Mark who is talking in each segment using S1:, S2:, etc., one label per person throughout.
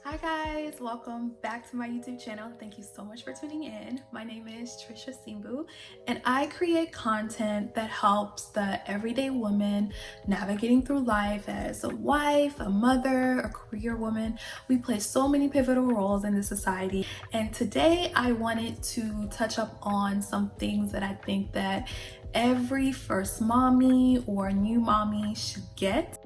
S1: Hi guys, welcome back to my YouTube channel. Thank you so much for tuning in. My name is Trisha Simbu and I create content that helps the everyday woman navigating through life as a wife, a mother, a career woman. We play so many pivotal roles in this society, and today I wanted to touch up on some things that I think that every first mommy or new mommy should get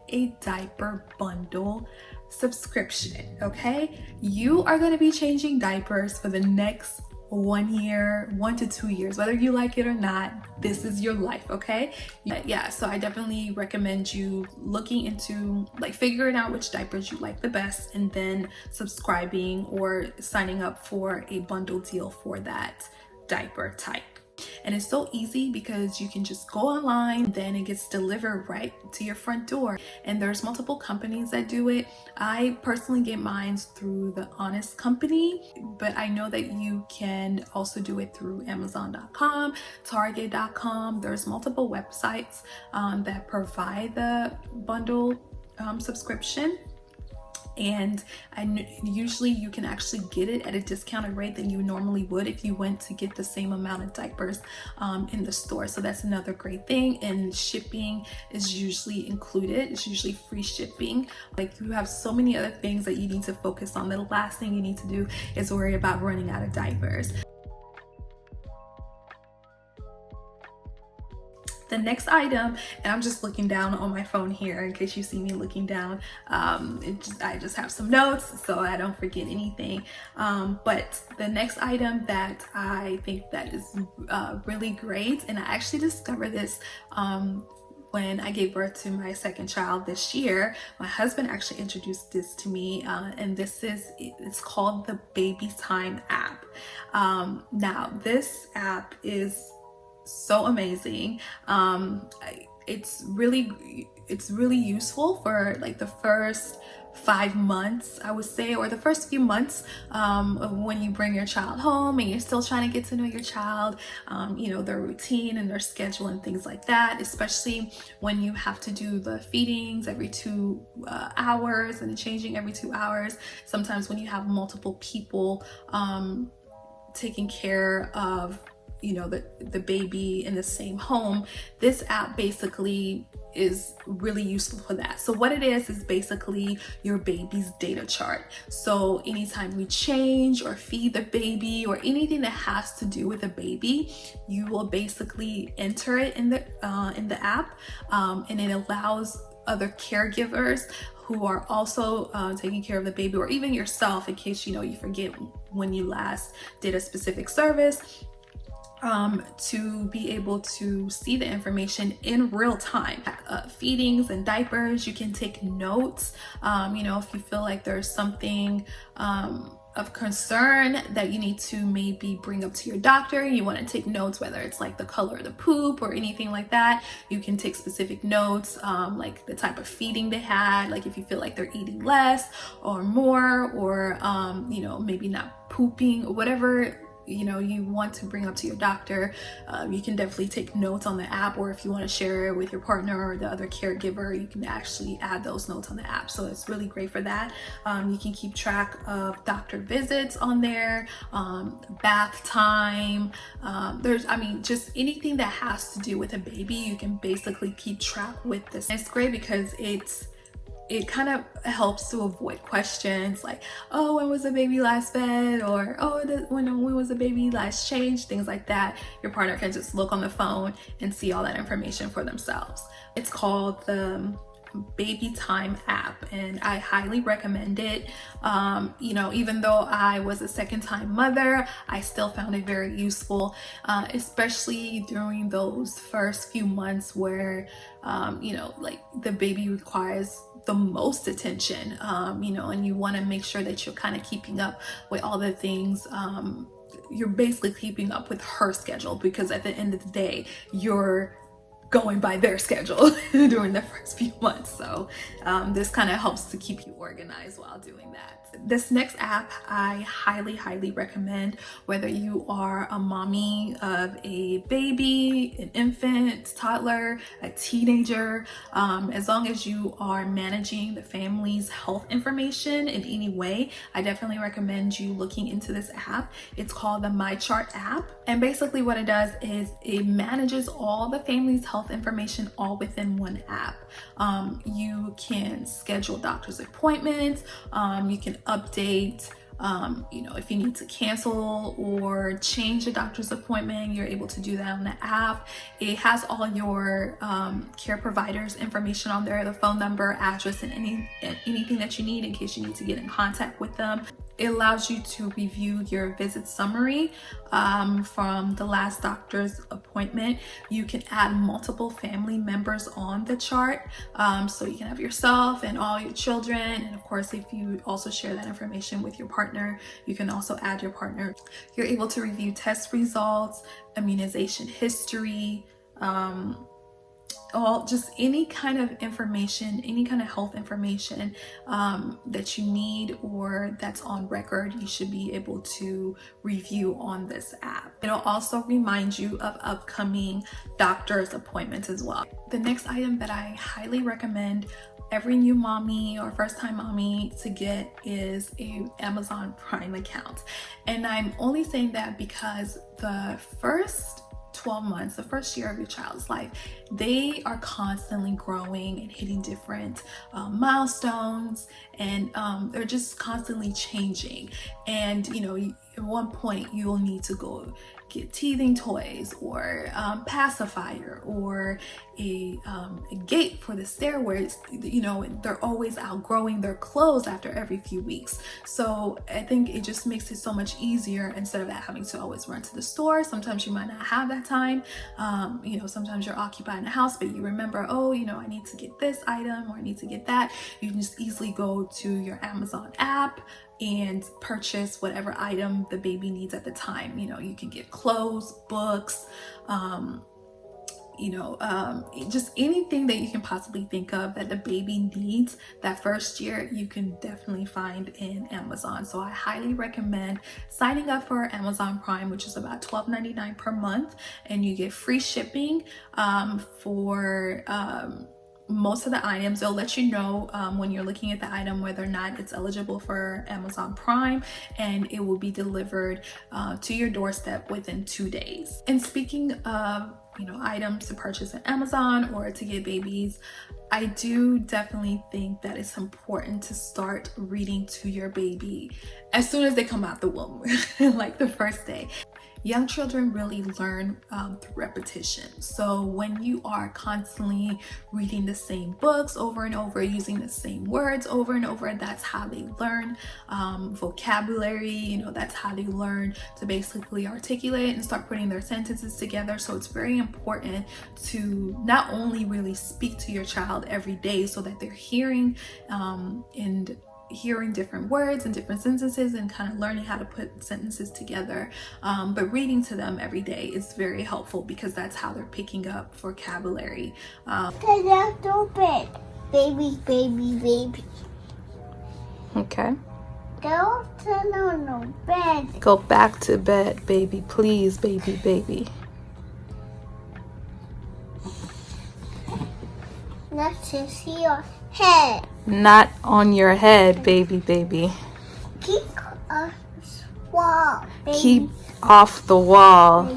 S1: a diaper bundle subscription. Okay, you are going to be changing diapers for the next 1 year, 1 to 2 years, whether you like it or not. This is your life. Okay, yeah, so I definitely recommend you looking into figuring out which diapers you like the best and then subscribing or signing up for a bundle deal for that diaper type. And it's so easy because you can just go online, then it gets delivered right to your front door. And there's multiple companies that do it. I personally get mine through the Honest Company, but I know that you can also do it through Amazon.com, Target.com. There's multiple websites that provide the bundle subscription. And usually you can actually get it at a discounted rate than you normally would if you went to get the same amount of diapers in the store. So that's another great thing. And shipping is usually included. It's usually free shipping. You have so many other things that you need to focus on. The last thing you need to do is worry about running out of diapers. The next item, and I'm just looking down on my phone here in case you see me looking down. I just have some notes so I don't forget anything. But the next item that I think that is really great, and I actually discovered this when I gave birth to my second child this year. My husband actually introduced this to me, and it's called the Baby Time app. Now this app is so amazing. It's really useful for the first 5 months, I would say, or the first few months of when you bring your child home and you're still trying to get to know your child, their routine and their schedule and things like that, especially when you have to do the feedings every 2 hours and the changing every 2 hours. Sometimes when you have multiple people taking care of the baby in the same home, this app basically is really useful for that. So what it is basically your baby's data chart. So anytime we change or feed the baby or anything that has to do with a baby, you will basically enter it in the app, and it allows other caregivers who are also taking care of the baby, or even yourself in case you forget when you last did a specific service, to be able to see the information in real time. Feedings and diapers, you can take notes. If you feel like there's something of concern that you need to maybe bring up to your doctor, you want to take notes, whether it's the color of the poop or anything like that, you can take specific notes, like the type of feeding they had, if you feel like they're eating less or more, or maybe not pooping, or whatever you want to bring up to your doctor. You can definitely take notes on the app, or if you want to share it with your partner or the other caregiver, you can actually add those notes on the app. So it's really great for that. You can keep track of doctor visits on there, bath time. Just anything that has to do with a baby, you can basically keep track with this. It's great because it kind of helps to avoid questions like, oh, when was the baby last fed, or when was the baby last changed, things like that. Your partner can just look on the phone and see all that information for themselves. It's called the Baby Time app, and I highly recommend it. Even though I was a second-time mother, I still found it very useful, especially during those first few months where the baby requires the most attention, and you want to make sure that you're kind of keeping up with all the things. You're basically keeping up with her schedule, because at the end of the day, you're going by their schedule during the first few months. So this kind of helps to keep you organized while doing that. This next app I highly recommend, whether you are a mommy of a baby, an infant, toddler, a teenager, as long as you are managing the family's health information in any way, I definitely recommend you looking into this app. It's called the MyChart app, and basically what it does is it manages all the family's health information all within one app. You can schedule doctor's appointments, you can update, if you need to cancel or change a doctor's appointment, you're able to do that on the app. It has all your care providers information on there, the phone number, address, and anything that you need in case you need to get in contact with them. It allows you to review your visit summary from the last doctor's appointment. You can add multiple family members on the chart. So you can have yourself and all your children. And of course, if you also share that information with your partner, you can also add your partner. You're able to review test results, immunization history, just any kind of information, any kind of health information that you need or that's on record, you should be able to review on this app. It'll also remind you of upcoming doctor's appointments as well. The next item that I highly recommend every new mommy or first-time mommy to get is a Amazon Prime account. And I'm only saying that because the first 12 months, the first year of your child's life, they are constantly growing and hitting different milestones, and they're just constantly changing. And at one point you'll need to go get teething toys or pacifier or a gate for the stairways. They're always outgrowing their clothes after every few weeks. So I think it just makes it so much easier instead of having to always run to the store. Sometimes you might not have that time. Sometimes you're occupied in the house, but you remember, I need to get this item or I need to get that. You can just easily go to your Amazon app and purchase whatever item the baby needs at the time. You can get clothes, books, just anything that you can possibly think of that the baby needs that first year, you can definitely find in Amazon. So I highly recommend signing up for Amazon Prime, which is about $12.99 per month, and you get free shipping for most of the items. They'll let you know when you're looking at the item whether or not it's eligible for Amazon Prime, and it will be delivered to your doorstep within 2 days. And speaking of items to purchase at Amazon or to get babies, I do definitely think that it's important to start reading to your baby as soon as they come out the womb, like the first day. Young children really learn through repetition. So when you are constantly reading the same books over and over, using the same words over and over, that's how they learn vocabulary. That's how they learn to basically articulate and start putting their sentences together. So it's very important to not only really speak to your child every day so that they're hearing and hearing different words and different sentences and kind of learning how to put sentences together, but reading to them every day is very helpful because that's how they're picking up vocabulary. Baby. Okay.
S2: Go to bed.
S1: Go back to bed, baby. Please, baby.
S2: Not to see your head.
S1: Not on your head, baby.
S2: Keep off the wall, baby.
S1: Keep off the wall.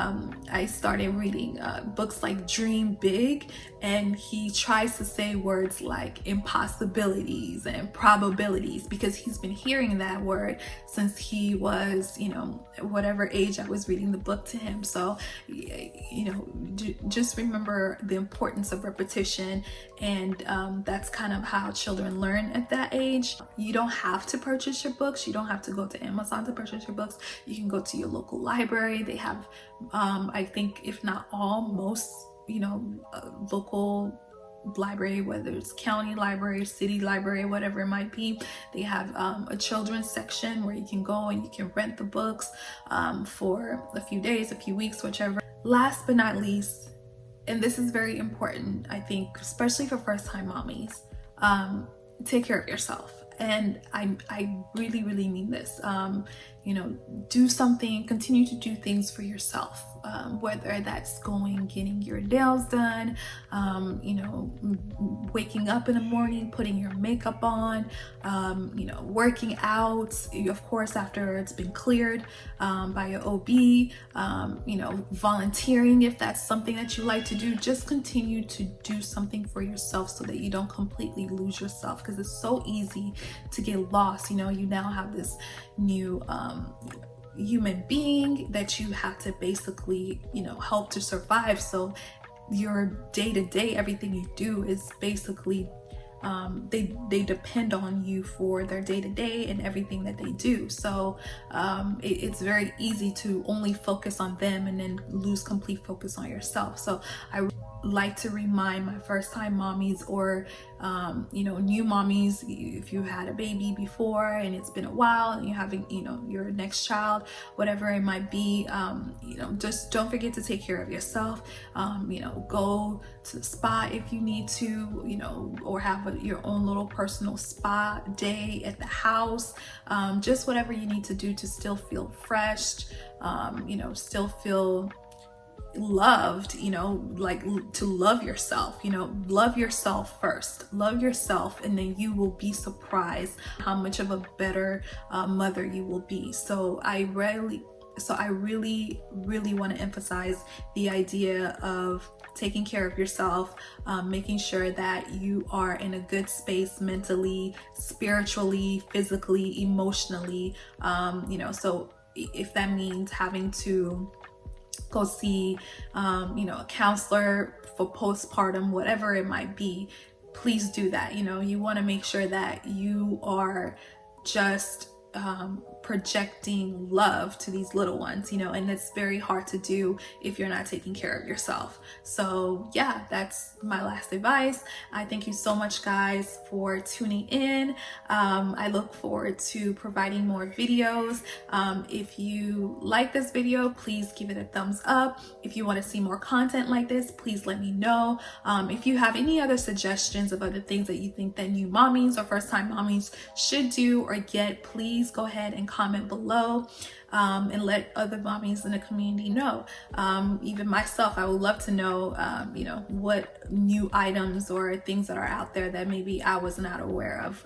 S1: I started reading books like Dream Big, and he tries to say words like impossibilities and probabilities because he's been hearing that word since he was, whatever age I was reading the book to him. So, just remember the importance of repetition, and that's kind of how children learn at that age. You don't have to purchase your books. You don't have to go to Amazon to purchase your books. You can go to your local library. They have, I think, if not all, most, local library, whether it's county library, city library, whatever it might be. They have a children's section where you can go and you can rent the books for a few days, a few weeks, whichever. Last but not least, and this is very important, I think, especially for first-time mommies, take care of yourself. And I really, really mean this. You know, do something, continue to do things for yourself, whether that's getting your nails done, you know, waking up in the morning, putting your makeup on, you know, working out, of course, after it's been cleared by your OB, you know, volunteering if that's something that you like to do. Just continue to do something for yourself so that you don't completely lose yourself, because it's so easy to get lost. You know, you now have this new human being that you have to basically, you know, help to survive. So your day-to-day, everything you do is basically they depend on you for their day-to-day and everything that they do. So it's very easy to only focus on them and then lose complete focus on yourself. So I like to remind my first-time mommies, or you know, new mommies, if you had a baby before and it's been a while and you're having, you know, your next child, whatever it might be, you know, just don't forget to take care of yourself. You know, go to the spa if you need to, you know, or have your own little personal spa day at the house. Just whatever you need to do to still feel fresh, you know, still feel loved, you know, like to love yourself. You know, love yourself first, love yourself, and then you will be surprised how much of a better mother you will be. So I really want to emphasize the idea of taking care of yourself, making sure that you are in a good space mentally, spiritually, physically, emotionally. You know, so if that means having to go see, you know, a counselor for postpartum, whatever it might be, please do that. You know, you want to make sure that you are just projecting love to these little ones, you know, and it's very hard to do if you're not taking care of yourself. So yeah, that's my last advice. I thank you so much, guys, for tuning in. I look forward to providing more videos. If you like this video, please give it a thumbs up. If you want to see more content like this, please let me know. If you have any other suggestions of other things that you think that new mommies or first-time mommies should do or get, please go ahead and comment below, and let other mommies in the community know. Even myself, I would love to know, you know, what new items or things that are out there that maybe I was not aware of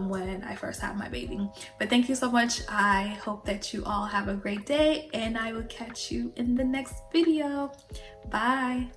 S1: when I first had my baby. But thank you so much. I hope that you all have a great day, and I will catch you in the next video. Bye.